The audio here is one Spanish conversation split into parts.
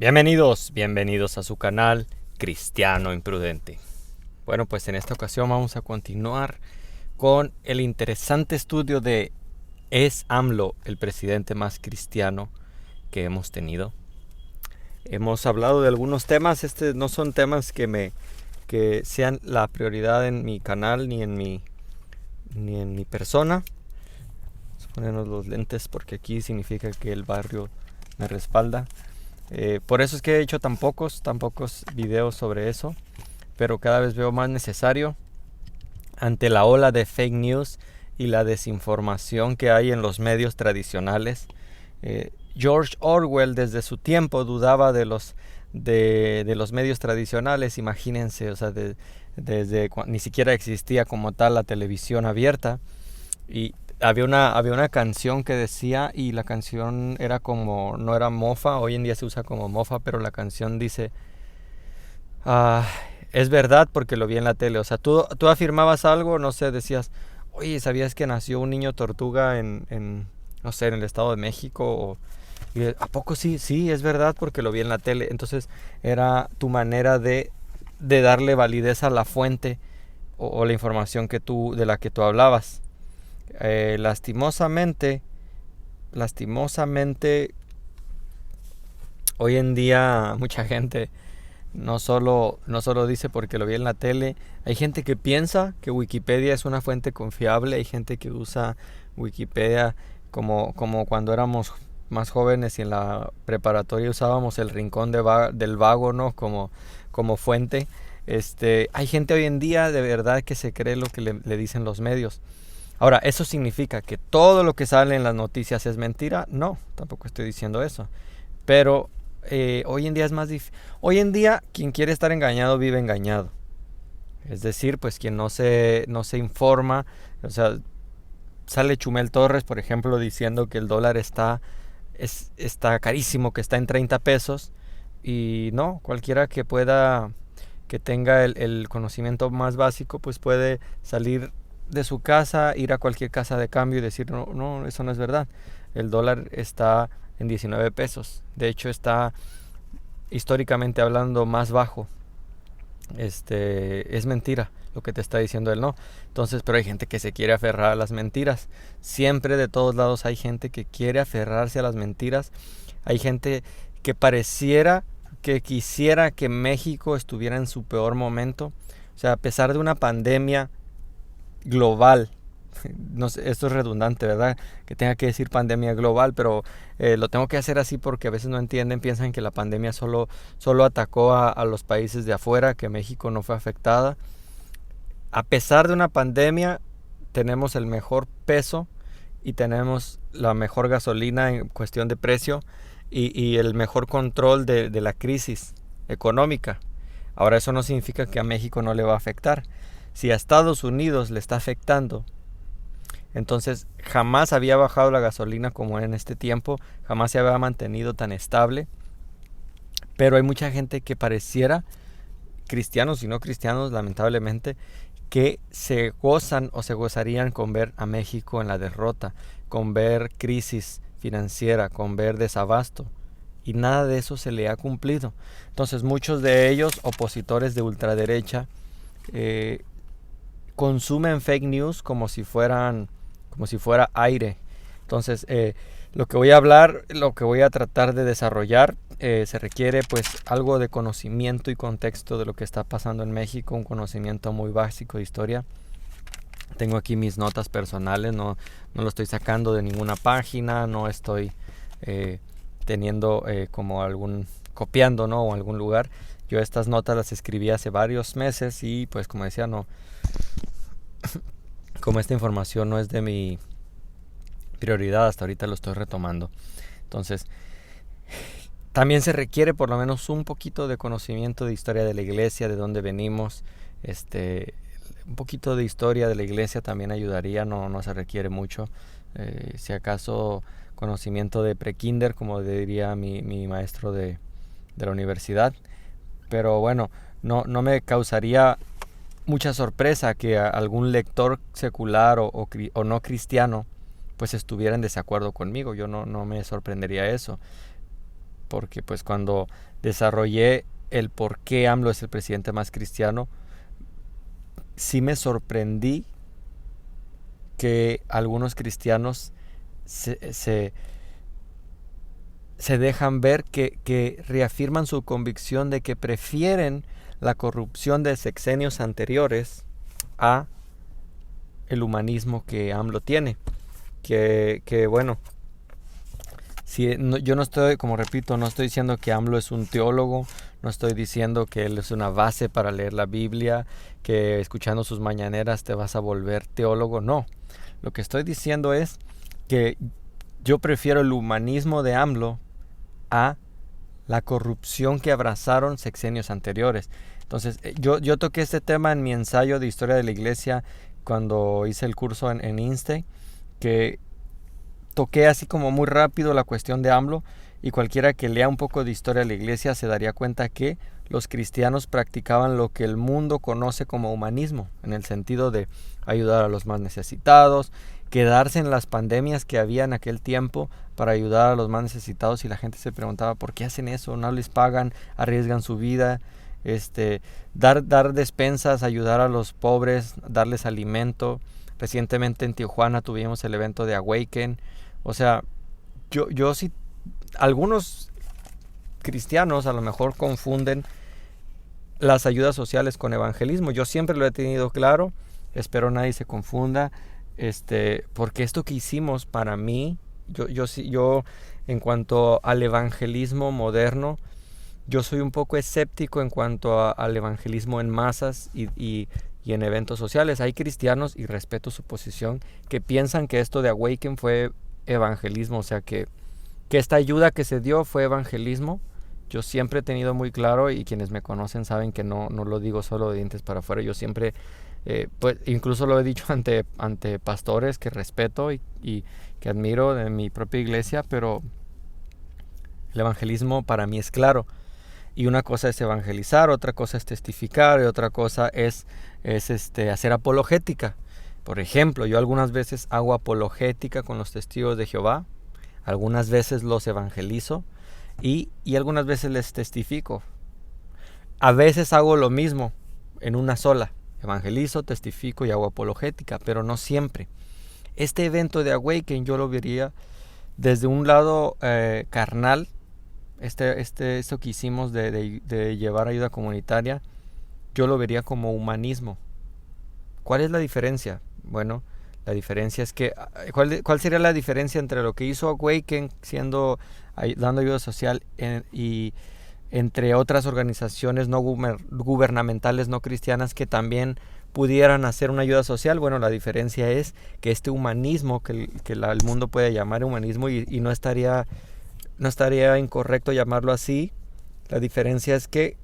Bienvenidos a su canal Cristiano Imprudente. Bueno, pues en esta ocasión vamos a continuar con el interesante estudio de ¿es AMLO el presidente más cristiano que hemos tenido? Hemos hablado de algunos temas, no son temas que sean la prioridad en mi canal ni en mi persona. Vamos a ponernos los lentes porque aquí significa que el barrio me respalda. Por eso es que he hecho tan pocos videos sobre eso, pero cada vez veo más necesario ante la ola de fake news y la desinformación que hay en los medios tradicionales. George Orwell desde su tiempo dudaba de los medios tradicionales, imagínense, o sea, ni siquiera existía como tal la televisión abierta, y había una canción que decía, y la canción era como, no era mofa, hoy en día se usa como mofa, pero la canción dice, es verdad porque lo vi en la tele. O sea, tú afirmabas algo, no sé, decías, oye, ¿sabías que nació un niño tortuga no sé, en el Estado de México? Y ¿a poco sí? Sí, es verdad porque lo vi en la tele. Entonces era tu manera de darle validez a la fuente o la información de la que tú hablabas. Lastimosamente, hoy en día mucha gente no solo dice porque lo vi en la tele. Hay gente que piensa que Wikipedia es una fuente confiable. Hay gente que usa Wikipedia como cuando éramos más jóvenes y en la preparatoria usábamos el rincón del vago, ¿no? Como fuente. Hay gente hoy en día de verdad que se cree lo que le dicen los medios. Ahora, ¿eso significa que todo lo que sale en las noticias es mentira? No, tampoco estoy diciendo eso. Pero hoy en día es más difícil. Hoy en día, quien quiere estar engañado vive engañado. Es decir, pues quien no se informa, o sea, sale Chumel Torres, por ejemplo, diciendo que el dólar está carísimo, que está en 30 pesos. Y no, cualquiera que tenga el conocimiento más básico, pues puede salir de su casa, ir a cualquier casa de cambio y decir, no, eso no es verdad. El dólar está en 19 pesos. De hecho, está históricamente hablando más bajo. Es mentira lo que te está diciendo él, no. Entonces, pero hay gente que se quiere aferrar a las mentiras. Siempre de todos lados hay gente que quiere aferrarse a las mentiras. Hay gente que pareciera que quisiera que México estuviera en su peor momento. O sea, a pesar de una pandemia global, no sé, esto es redundante, ¿verdad? Que tenga que decir pandemia global, pero lo tengo que hacer así porque a veces no entienden, piensan que la pandemia solo atacó a los países de afuera, que México no fue afectada. A pesar de una pandemia, tenemos el mejor peso y tenemos la mejor gasolina en cuestión de precio y el mejor control de la crisis económica. Ahora, eso no significa que a México no le va a afectar. Si a Estados Unidos le está afectando, entonces jamás había bajado la gasolina como en este tiempo, jamás se había mantenido tan estable. Pero hay mucha gente que pareciera, cristianos y no cristianos lamentablemente, que se gozan o se gozarían con ver a México en la derrota, con ver crisis financiera, con ver desabasto. Y nada de eso se le ha cumplido. Entonces muchos de ellos, opositores de ultraderecha, consumen fake news como si fuera aire. Entonces, lo que voy a hablar, lo que voy a tratar de desarrollar, se requiere pues algo de conocimiento y contexto de lo que está pasando en México, un conocimiento muy básico de historia. Tengo aquí mis notas personales, no lo estoy sacando de ninguna página, no estoy teniendo copiando, ¿no? O algún lugar. Yo estas notas las escribí hace varios meses y pues como decía, como esta información no es de mi prioridad, hasta ahorita lo estoy retomando. Entonces, también se requiere por lo menos un poquito de conocimiento de historia de la iglesia, de dónde venimos. Un poquito de historia de la iglesia también ayudaría, no se requiere mucho. Si acaso conocimiento de prekinder, como diría mi maestro de la universidad. Pero bueno, no me causaría mucha sorpresa que algún lector secular o no cristiano pues estuviera en desacuerdo conmigo. Yo no me sorprendería eso. porque pues cuando desarrollé el por qué AMLO es el presidente más cristiano, sí me sorprendí que algunos cristianos se dejan ver, que reafirman su convicción de que prefieren la corrupción de sexenios anteriores a el humanismo que AMLO tiene. Que bueno, si, no, yo no estoy, como repito, no estoy diciendo que AMLO es un teólogo, no estoy diciendo que él es una base para leer la Biblia, que escuchando sus mañaneras te vas a volver teólogo, no. Lo que estoy diciendo es que yo prefiero el humanismo de AMLO a la corrupción que abrazaron sexenios anteriores. Entonces, yo toqué este tema en mi ensayo de historia de la iglesia cuando hice el curso en INSTE, que toqué así como muy rápido la cuestión de AMLO, y cualquiera que lea un poco de historia de la iglesia se daría cuenta que los cristianos practicaban lo que el mundo conoce como humanismo, en el sentido de ayudar a los más necesitados, quedarse en las pandemias que había en aquel tiempo para ayudar a los más necesitados, y la gente se preguntaba ¿por qué hacen eso? No les pagan, arriesgan su vida, dar despensas, ayudar a los pobres, darles alimento. Recientemente en Tijuana tuvimos el evento de Awaken. O sea, yo sí, algunos cristianos a lo mejor confunden las ayudas sociales con evangelismo. Yo siempre lo he tenido claro, espero nadie se confunda, porque esto que hicimos para mí, yo en cuanto al evangelismo moderno, yo soy un poco escéptico en cuanto al evangelismo en masas y en eventos sociales. Hay cristianos, y respeto su posición, que piensan que esto de Awaken fue evangelismo, o sea que esta ayuda que se dio fue evangelismo. Yo siempre he tenido muy claro, y quienes me conocen saben que no lo digo solo de dientes para afuera, yo siempre, pues incluso lo he dicho ante pastores que respeto y que admiro de mi propia iglesia, pero el evangelismo para mí es claro. Y una cosa es evangelizar, otra cosa es testificar, y otra cosa es hacer apologética. Por ejemplo, yo algunas veces hago apologética con los testigos de Jehová, algunas veces los evangelizo y algunas veces les testifico. A veces hago lo mismo en una sola, evangelizo, testifico y hago apologética, pero no siempre. Este evento de Awaken yo lo vería desde un lado carnal. Esto que hicimos de llevar ayuda comunitaria, yo lo vería como humanismo. ¿Cuál es la diferencia? Bueno, la diferencia es que ¿cuál sería la diferencia entre lo que hizo Awaken dando ayuda social y entre otras organizaciones no gubernamentales, no cristianas, que también pudieran hacer una ayuda social? Bueno, la diferencia es que este humanismo que el mundo puede llamar humanismo, y no estaría incorrecto llamarlo así. La diferencia es que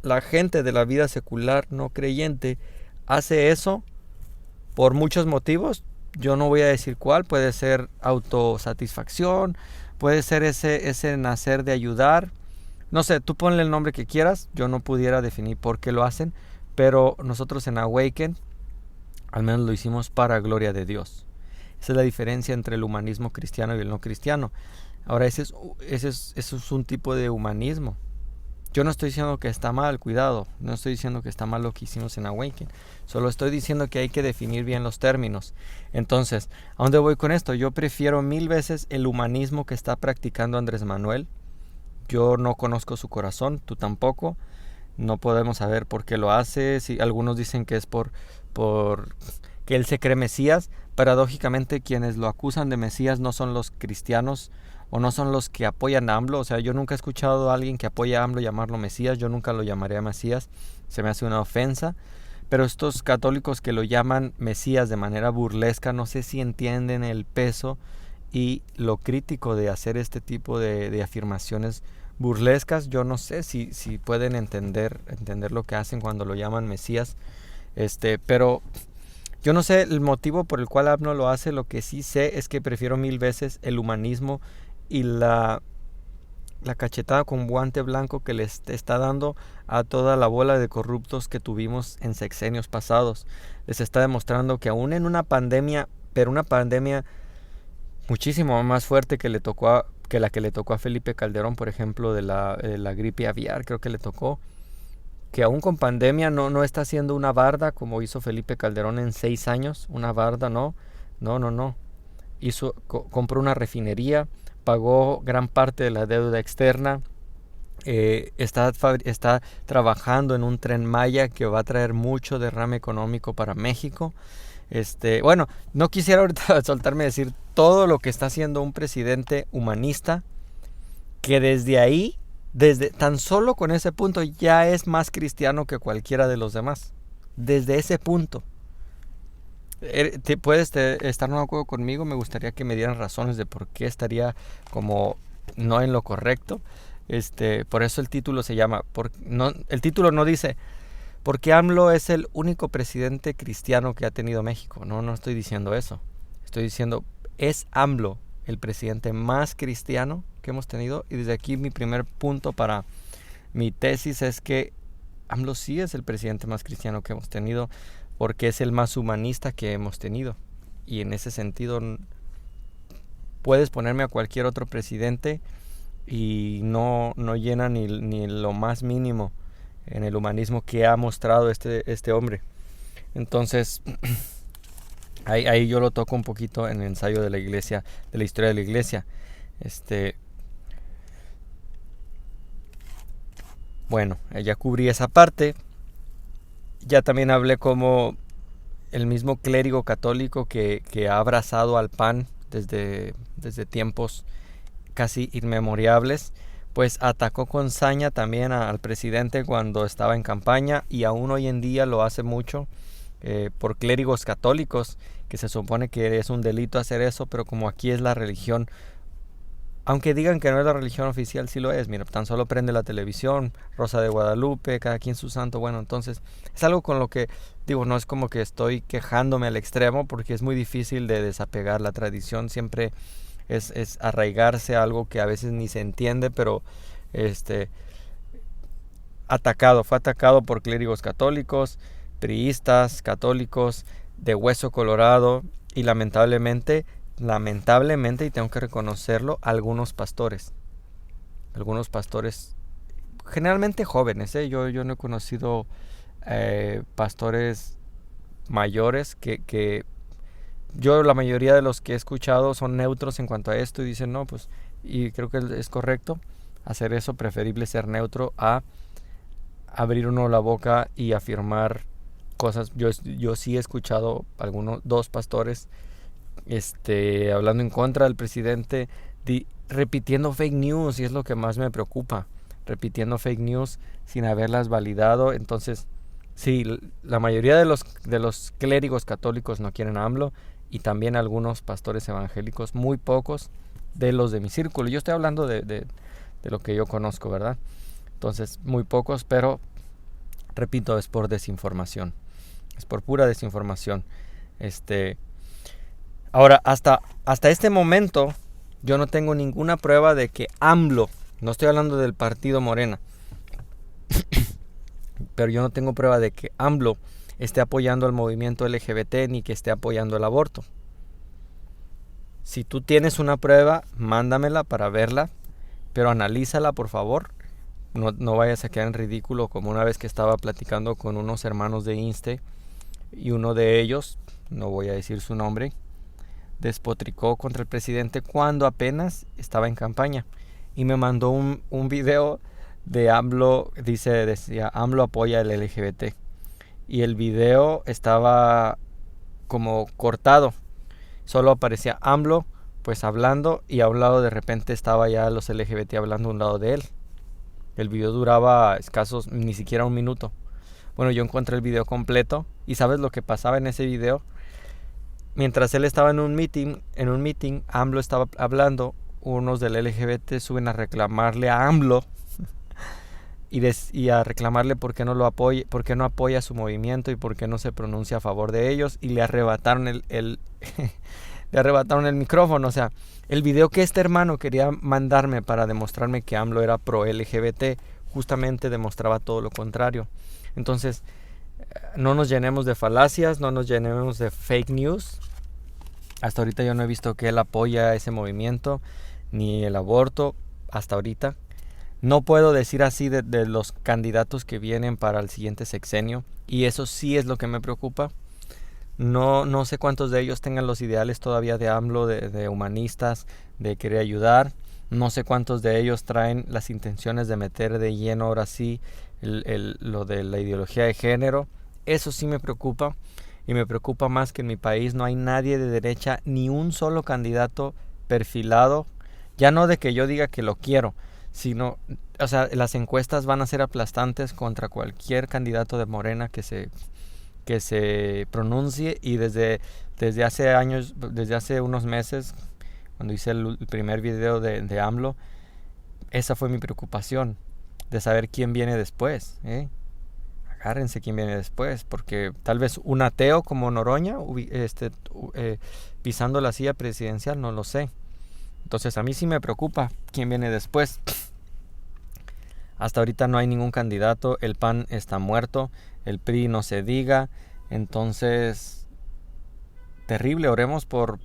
la gente de la vida secular no creyente hace eso por muchos motivos. Yo no voy a decir cuál. Puede ser autosatisfacción, puede ser ese nacer de ayudar. No sé, tú ponle el nombre que quieras. Yo no pudiera definir por qué lo hacen, pero nosotros en Awaken al menos lo hicimos para gloria de Dios. Esa es la diferencia entre el humanismo cristiano y el no cristiano. Ahora, eso es un tipo de humanismo. Yo no estoy diciendo que está mal, cuidado. No estoy diciendo que está mal lo que hicimos en Awaken. Solo estoy diciendo que hay que definir bien los términos. Entonces, ¿a dónde voy con esto? Yo prefiero 1000 veces el humanismo que está practicando Andrés Manuel. Yo no conozco su corazón, tú tampoco. No podemos saber por qué lo hace. Si algunos dicen que es por que él se cree Mesías. Paradójicamente, quienes lo acusan de Mesías no son los cristianos o no son los que apoyan a AMLO. O sea, yo nunca he escuchado a alguien que apoya a AMLO llamarlo Mesías. Yo nunca lo llamaré Mesías. Se me hace una ofensa. Pero estos católicos que lo llaman Mesías de manera burlesca, no sé si entienden el peso y lo crítico de hacer este tipo de afirmaciones burlescas. Yo no sé si pueden entender lo que hacen cuando lo llaman Mesías. Pero yo no sé el motivo por el cual AMLO lo hace. Lo que sí sé es que prefiero 1000 veces el humanismo y la cachetada con guante blanco que les está dando a toda la bola de corruptos que tuvimos en sexenios pasados. Les está demostrando que aún en una pandemia, pero una pandemia muchísimo más fuerte que le tocó que la que le tocó a Felipe Calderón, por ejemplo, de la gripe aviar, creo que le tocó, que aún con pandemia no está haciendo una barda como hizo Felipe Calderón en 6 años, una barda, no. Compró una refinería, pagó gran parte de la deuda externa, está trabajando en un Tren Maya que va a traer mucho derrame económico para México. Bueno, no quisiera ahorita soltarme a decir todo lo que está haciendo un presidente humanista, que desde ahí, desde tan solo con ese punto, ya es más cristiano que cualquiera de los demás. Desde ese punto. ¿Puedes estar no de acuerdo conmigo? Me gustaría que me dieran razones de por qué estaría como no en lo correcto. Por eso el título se llama, el título no dice porque AMLO es el único presidente cristiano que ha tenido México. No estoy diciendo eso. Estoy diciendo, es AMLO el presidente más cristiano que hemos tenido. Y desde aquí mi primer punto para mi tesis es que AMLO sí es el presidente más cristiano que hemos tenido, porque es el más humanista que hemos tenido. Y en ese sentido, puedes ponerme a cualquier otro presidente y no llena ni lo más mínimo en el humanismo que ha mostrado este hombre. Entonces, ahí yo lo toco un poquito en el ensayo de la iglesia, de la historia de la iglesia. Bueno, ya cubrí esa parte. Ya también hablé como el mismo clérigo católico que ha abrazado al PAN desde tiempos casi inmemoriales, pues atacó con saña también al presidente cuando estaba en campaña, y aún hoy en día lo hace mucho por clérigos católicos, que se supone que es un delito hacer eso, pero como aquí es la religión, aunque digan que no es la religión oficial, sí lo es. Mira, tan solo prende la televisión, Rosa de Guadalupe, cada quien su santo. Bueno, entonces es algo con lo que, digo, no es como que estoy quejándome al extremo, porque es muy difícil de desapegar. La tradición siempre es arraigarse a algo que a veces ni se entiende, pero fue atacado por clérigos católicos, priistas, católicos, de hueso colorado, y lamentablemente, y tengo que reconocerlo, algunos pastores generalmente jóvenes, yo no he conocido pastores mayores que yo, la mayoría de los que he escuchado son neutros en cuanto a esto, y dicen no, pues, y creo que es correcto hacer eso, preferible ser neutro a abrir uno la boca y afirmar cosas. Yo sí he escuchado dos pastores hablando en contra del presidente, repitiendo fake news, y es lo que más me preocupa, repitiendo fake news sin haberlas validado. Entonces, sí, la mayoría de los clérigos católicos no quieren a AMLO, y también algunos pastores evangélicos, muy pocos de los de mi círculo. Yo estoy hablando de lo que yo conozco, ¿verdad? Entonces, muy pocos, pero repito, es por desinformación, es por pura desinformación. Ahora, hasta este momento, yo no tengo ninguna prueba de que AMLO, no estoy hablando del partido Morena, pero yo no tengo prueba de que AMLO esté apoyando al movimiento LGBT ni que esté apoyando el aborto. Si tú tienes una prueba, mándamela para verla, pero analízala, por favor. No vayas a quedar en ridículo, como una vez que estaba platicando con unos hermanos de INSTE, y uno de ellos, no voy a decir su nombre, despotricó contra el presidente cuando apenas estaba en campaña, y me mandó un video de AMLO. Decía AMLO apoya el LGBT, y el video estaba como cortado, solo aparecía AMLO pues hablando, y a un lado de repente estaba ya los LGBT hablando a un lado de él. El video duraba escasos, ni siquiera 1 minuto. Bueno, yo encontré el video completo, y ¿sabes lo que pasaba en ese video? Mientras él estaba en un meeting, AMLO estaba hablando, unos del LGBT suben a reclamarle a AMLO y a reclamarle por qué no lo apoya, por qué no apoya su movimiento y por qué no se pronuncia a favor de ellos, y le arrebataron le arrebataron el micrófono. O sea, el video que este hermano quería mandarme para demostrarme que AMLO era pro LGBT, justamente demostraba todo lo contrario. Entonces, no nos llenemos de falacias, no nos llenemos de fake news. Hasta ahorita yo no he visto que él apoya ese movimiento, ni el aborto hasta ahorita. No puedo decir así de los candidatos que vienen para el siguiente sexenio, y eso sí es lo que me preocupa. No sé cuántos de ellos tengan los ideales todavía de AMLO, de humanistas, de querer ayudar. No sé cuántos de ellos traen las intenciones de meter de lleno ahora sí lo de la ideología de género. Eso sí me preocupa, y me preocupa más que en mi país no hay nadie de derecha, ni un solo candidato perfilado. Ya no de que yo diga que lo quiero, sino, o sea, las encuestas van a ser aplastantes contra cualquier candidato de Morena que se pronuncie, y desde hace años, desde hace unos meses, cuando hice el primer video de AMLO, esa fue mi preocupación, de saber quién viene después, Agárrense quién viene después, porque tal vez un ateo como Noroña, pisando la silla presidencial, no lo sé. Entonces a mí sí me preocupa quién viene después. Hasta ahorita no hay ningún candidato, el PAN está muerto, el PRI no se diga. Entonces, terrible, oremos por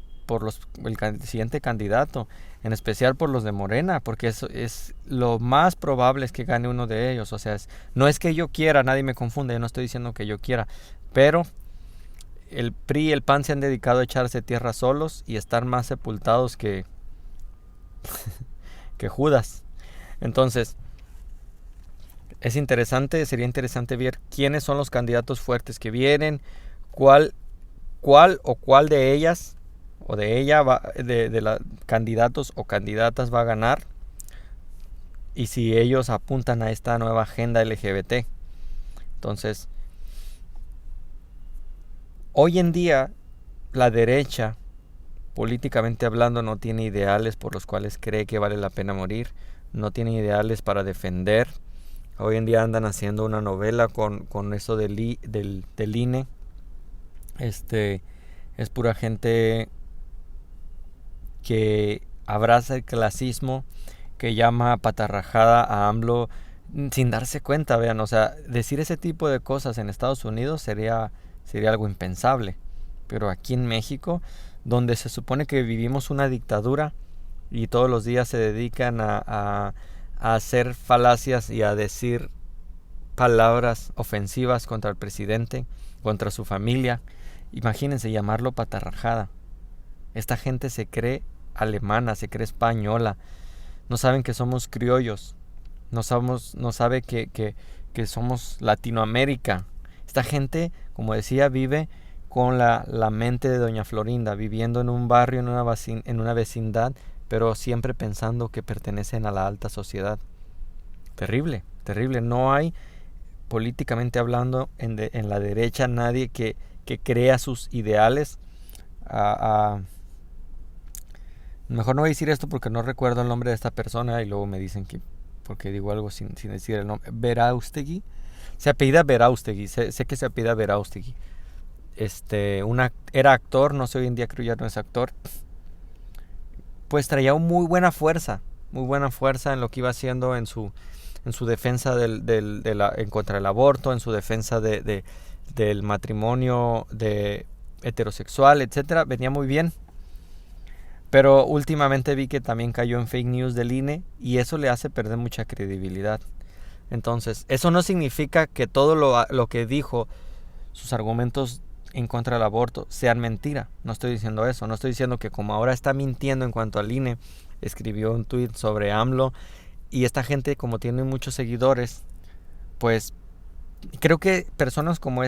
el siguiente candidato, en especial por los de Morena, porque eso es lo más probable, es que gane uno de ellos. O sea, no es que yo quiera, nadie me confunde, yo no estoy diciendo que yo quiera, pero el PRI y el PAN se han dedicado a echarse tierra solos y estar más sepultados que Judas. Entonces, sería interesante ver quiénes son los candidatos fuertes que vienen, cuál de ellas o de ella de los candidatos o candidatas va a ganar, y si ellos apuntan a esta nueva agenda LGBT. Entonces, hoy en día la derecha, políticamente hablando, no tiene ideales por los cuales cree que vale la pena morir, no tiene ideales para defender. Hoy en día andan haciendo una novela con eso del INE. Es pura gente que abraza el clasismo, que llama patarrajada a AMLO sin darse cuenta, vean. O sea, decir ese tipo de cosas en Estados Unidos sería algo impensable. Pero aquí en México, donde se supone que vivimos una dictadura y todos los días se dedican a hacer falacias y a decir palabras ofensivas contra el presidente, contra su familia, imagínense llamarlo patarrajada. Esta gente se cree alemana, se cree española, no saben que somos criollos, no sabe que somos Latinoamérica. Esta gente, como decía, vive con la mente de Doña Florinda, viviendo en un barrio, en una vecindad, pero siempre pensando que pertenecen a la alta sociedad. Terrible, terrible. No hay, políticamente hablando, en la derecha nadie que crea sus ideales. Mejor no voy a decir esto porque no recuerdo el nombre de esta persona y luego me dicen que porque digo algo sin decir el nombre. Veraustegui. Se apellida Veraustegui. Sé que se apellida Veraustegui. Era actor, no sé, hoy en día creo ya no es actor. Pues traía muy buena fuerza en lo que iba haciendo en su defensa en contra del aborto, en su defensa del matrimonio de heterosexual, etcétera. Venía muy bien. Pero últimamente vi que también cayó en fake news del INE y eso le hace perder mucha credibilidad. Entonces, eso no significa que todo lo que dijo, sus argumentos en contra del aborto, sean mentira. No estoy diciendo eso. No estoy diciendo que como ahora está mintiendo en cuanto al INE, escribió un tweet sobre AMLO, y esta gente, como tiene muchos seguidores, pues creo que personas como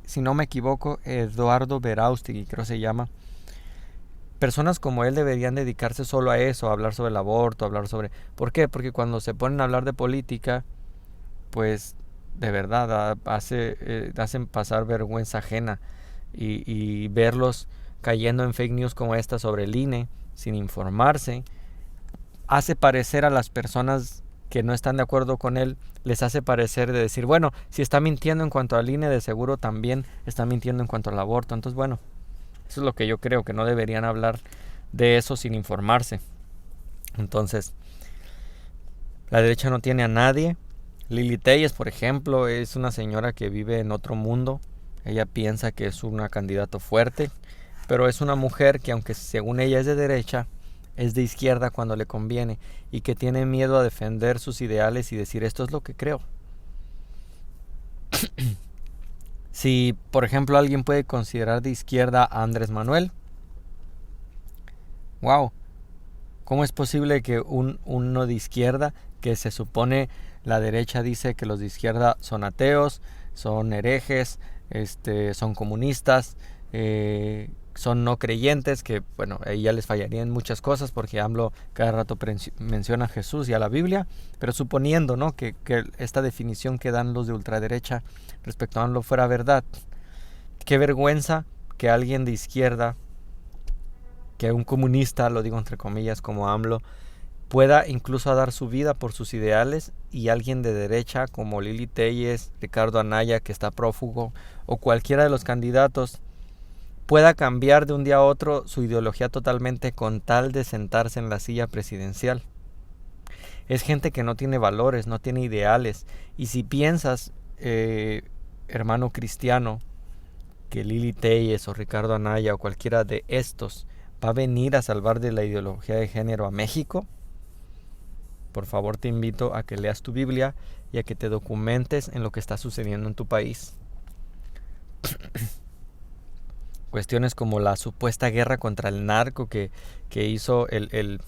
si no me equivoco, Eduardo Veraustegui, creo se llama, personas como él deberían dedicarse solo a eso, a hablar sobre el aborto, ¿Por qué? Porque cuando se ponen a hablar de política, pues de verdad hacen pasar vergüenza ajena, y verlos cayendo en fake news como esta sobre el INE sin informarse, hace parecer a las personas que no están de acuerdo con él, les hace parecer de decir, bueno, si está mintiendo en cuanto al INE, de seguro también está mintiendo en cuanto al aborto. Entonces, bueno, eso es lo que yo creo, que no deberían hablar de eso sin informarse. Entonces, la derecha no tiene a nadie. Lili Telles, por ejemplo, es una señora que vive en otro mundo. Ella piensa que es una candidata fuerte, pero es una mujer que, aunque según ella es de derecha, es de izquierda cuando le conviene y que tiene miedo a defender sus ideales y decir esto es lo que creo. Si, por ejemplo, alguien puede considerar de izquierda a Andrés Manuel, wow, ¿cómo es posible que uno de izquierda, que se supone la derecha dice que los de izquierda son ateos, son herejes, son comunistas, son no creyentes, que bueno, ahí ya les fallarían muchas cosas porque AMLO cada rato menciona a Jesús y a la Biblia, pero suponiendo, ¿no?, que esta definición que dan los de ultraderecha respecto a AMLO fuera verdad, qué vergüenza que alguien de izquierda, que un comunista, lo digo entre comillas, como AMLO, pueda incluso dar su vida por sus ideales, y alguien de derecha como Lili Téllez, Ricardo Anaya, que está prófugo, o cualquiera de los candidatos pueda cambiar de un día a otro su ideología totalmente con tal de sentarse en la silla presidencial. Es gente que no tiene valores, no tiene ideales, y si piensas, hermano cristiano, que Lili Téllez o Ricardo Anaya o cualquiera de estos va a venir a salvar de la ideología de género a México, por favor te invito a que leas tu Biblia y a que te documentes en lo que está sucediendo en tu país. Cuestiones como la supuesta guerra contra el narco que hizo el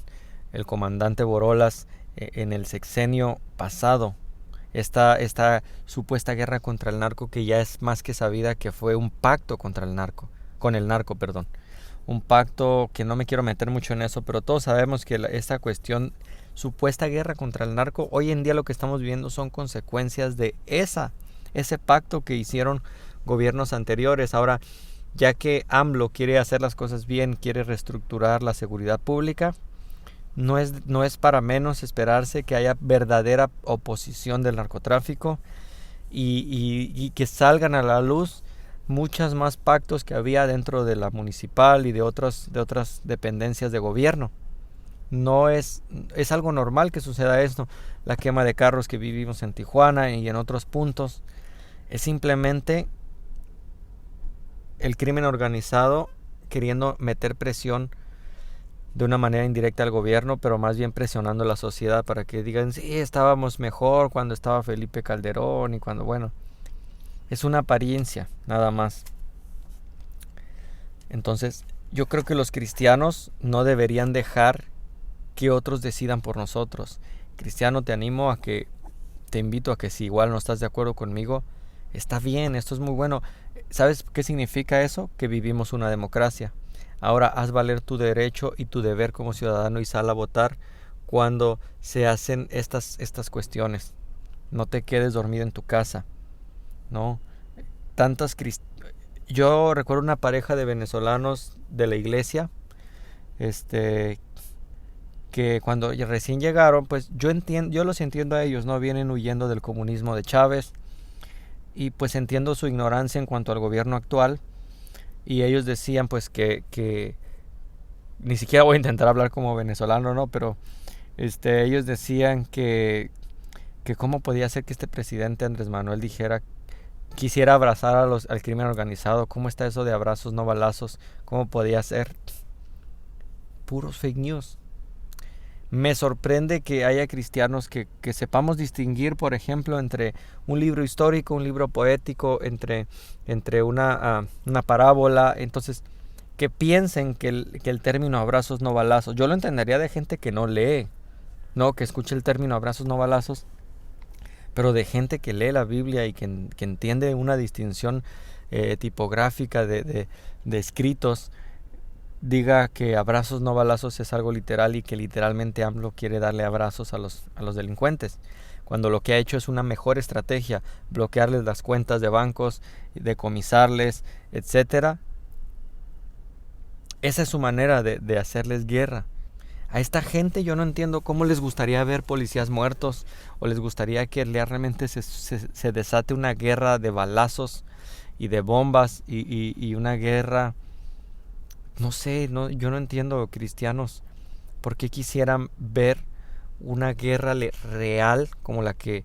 comandante Borolas en el sexenio pasado. Esta supuesta guerra contra el narco, que ya es más que sabida que fue un pacto con el narco. Un pacto que no me quiero meter mucho en eso, pero todos sabemos que esta cuestión, supuesta guerra contra el narco, hoy en día lo que estamos viendo son consecuencias de ese pacto que hicieron gobiernos anteriores. Ahora, ya que AMLO quiere hacer las cosas bien, quiere reestructurar la seguridad pública, no es para menos esperarse que haya verdadera oposición del narcotráfico y que salgan a la luz muchas más pactos que había dentro de la municipal y de otras dependencias de gobierno. No es algo normal que suceda esto. La quema de carros que vivimos en Tijuana y en otros puntos es simplemente el crimen organizado queriendo meter presión de una manera indirecta al gobierno, pero más bien presionando a la sociedad para que digan, sí, estábamos mejor cuando estaba Felipe Calderón y cuando, bueno, es una apariencia, nada más. Entonces, yo creo que los cristianos no deberían dejar que otros decidan por nosotros. Cristiano, te invito a que si igual no estás de acuerdo conmigo, está bien, esto es muy bueno. ¿Sabes qué significa eso? Que vivimos una democracia. Ahora haz valer tu derecho y tu deber como ciudadano y sal a votar cuando se hacen estas cuestiones. No te quedes dormido en tu casa, ¿no? Yo recuerdo una pareja de venezolanos de la iglesia, que cuando recién llegaron, pues yo los entiendo a ellos, ¿no? Vienen huyendo del comunismo de Chávez y pues entiendo su ignorancia en cuanto al gobierno actual, y ellos decían pues que ni siquiera voy a intentar hablar como venezolano, ¿no? Pero ellos decían que cómo podía ser que este presidente Andrés Manuel quisiera abrazar al crimen organizado. ¿Cómo está eso de abrazos no balazos? ¿Cómo podía ser? Puros fake news. Me sorprende que haya cristianos que sepamos distinguir, por ejemplo, entre un libro histórico, un libro poético, entre una parábola. Entonces, que piensen que el término abrazos no balazos, yo lo entendería de gente que no lee, no, que escuche el término abrazos no balazos, pero de gente que lee la Biblia y que entiende una distinción tipográfica de escritos, diga que abrazos no balazos es algo literal y que literalmente AMLO quiere darle abrazos a los delincuentes, cuando lo que ha hecho es una mejor estrategia, bloquearles las cuentas de bancos, decomisarles, etcétera. Esa es su manera de hacerles guerra. A esta gente yo no entiendo cómo les gustaría ver policías muertos, o les gustaría que realmente se desate una guerra de balazos y de bombas y una guerra. No sé, yo no entiendo, cristianos, por qué quisieran ver una guerra real como la que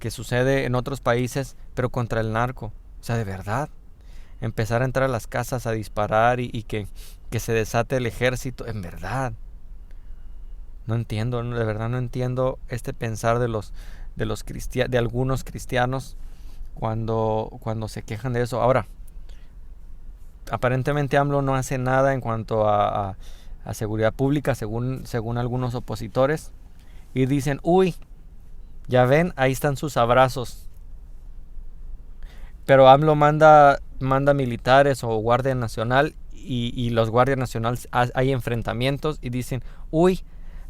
sucede en otros países, pero contra el narco. O sea, de verdad, empezar a entrar a las casas a disparar y que que se desate el ejército. En verdad, no entiendo, de verdad no entiendo este pensar de algunos cristianos cuando se quejan de eso. Ahora, aparentemente AMLO no hace nada en cuanto a seguridad pública, según algunos opositores, y dicen, uy, ya ven, ahí están sus abrazos. Pero AMLO manda militares o Guardia Nacional, y los Guardias Nacionales hay enfrentamientos y dicen, uy,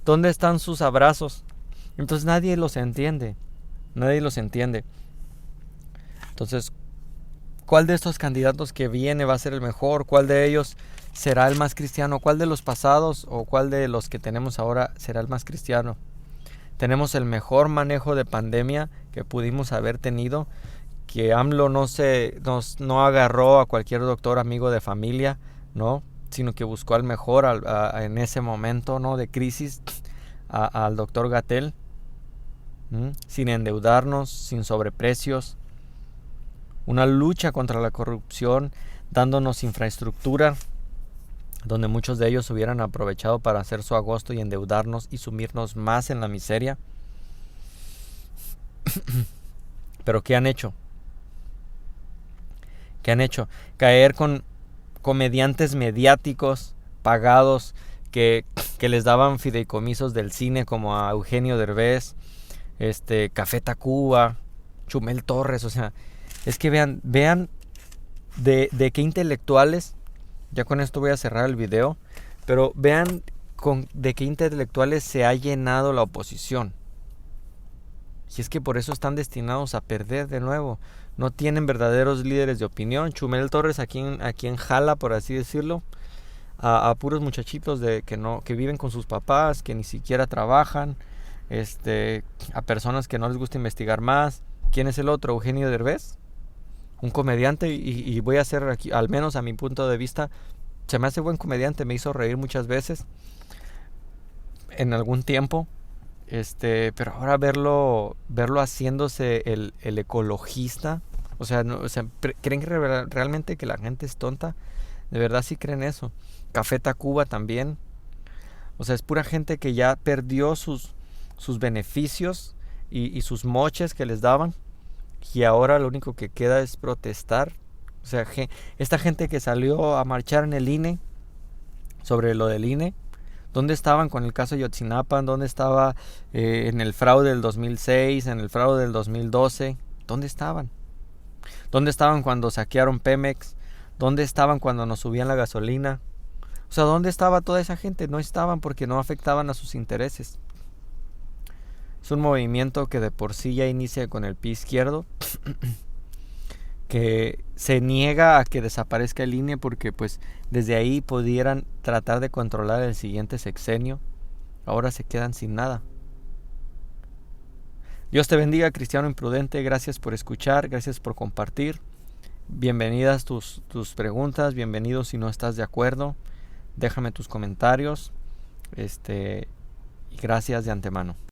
¿dónde están sus abrazos? Entonces nadie los entiende. Entonces, ¿cuál de estos candidatos que viene va a ser el mejor? ¿Cuál de ellos será el más cristiano? ¿Cuál de los pasados o cuál de los que tenemos ahora será el más cristiano? Tenemos el mejor manejo de pandemia que pudimos haber tenido, que AMLO no agarró a cualquier doctor amigo de familia, ¿no? Sino que buscó al mejor en ese momento, ¿no?, de crisis, al doctor Gatell, sin endeudarnos, sin sobreprecios, una lucha contra la corrupción, dándonos infraestructura, donde muchos de ellos hubieran aprovechado para hacer su agosto y endeudarnos y sumirnos más en la miseria. Pero ¿qué han hecho? Caer con comediantes mediáticos pagados que les daban fideicomisos del cine, como a Eugenio Derbez, Café Tacuba, Chumel Torres. O sea, es que vean de qué intelectuales, ya con esto voy a cerrar el video, pero vean de qué intelectuales se ha llenado la oposición. Y es que por eso están destinados a perder de nuevo. No tienen verdaderos líderes de opinión. Chumel Torres aquí en jala, por así decirlo, a puros muchachitos que viven con sus papás, que ni siquiera trabajan, a personas que no les gusta investigar más. ¿Quién es el otro? Eugenio Derbez, un comediante, y voy a hacer aquí, al menos a mi punto de vista, se me hace buen comediante, me hizo reír muchas veces en algún tiempo, pero ahora verlo haciéndose el ecologista, o sea, ¿creen que realmente que la gente es tonta? ¿De verdad sí creen eso? Café Tacuba también, o sea, es pura gente que ya perdió sus beneficios y sus moches que les daban, y ahora lo único que queda es protestar. O sea, esta gente que salió a marchar en el INE, sobre lo del INE, ¿dónde estaban con el caso Ayotzinapa? ¿Dónde estaba en el fraude del 2006, en el fraude del 2012? ¿Dónde estaban? ¿Dónde estaban cuando saquearon Pemex? ¿Dónde estaban cuando nos subían la gasolina? O sea, ¿dónde estaba toda esa gente? No estaban porque no afectaban a sus intereses. Es un movimiento que de por sí ya inicia con el pie izquierdo, que se niega a que desaparezca el INE porque pues desde ahí pudieran tratar de controlar el siguiente sexenio. Ahora se quedan sin nada. Dios te bendiga, cristiano imprudente. Gracias por escuchar, gracias por compartir. Bienvenidas tus preguntas, bienvenido si no estás de acuerdo. Déjame tus comentarios. Y gracias de antemano.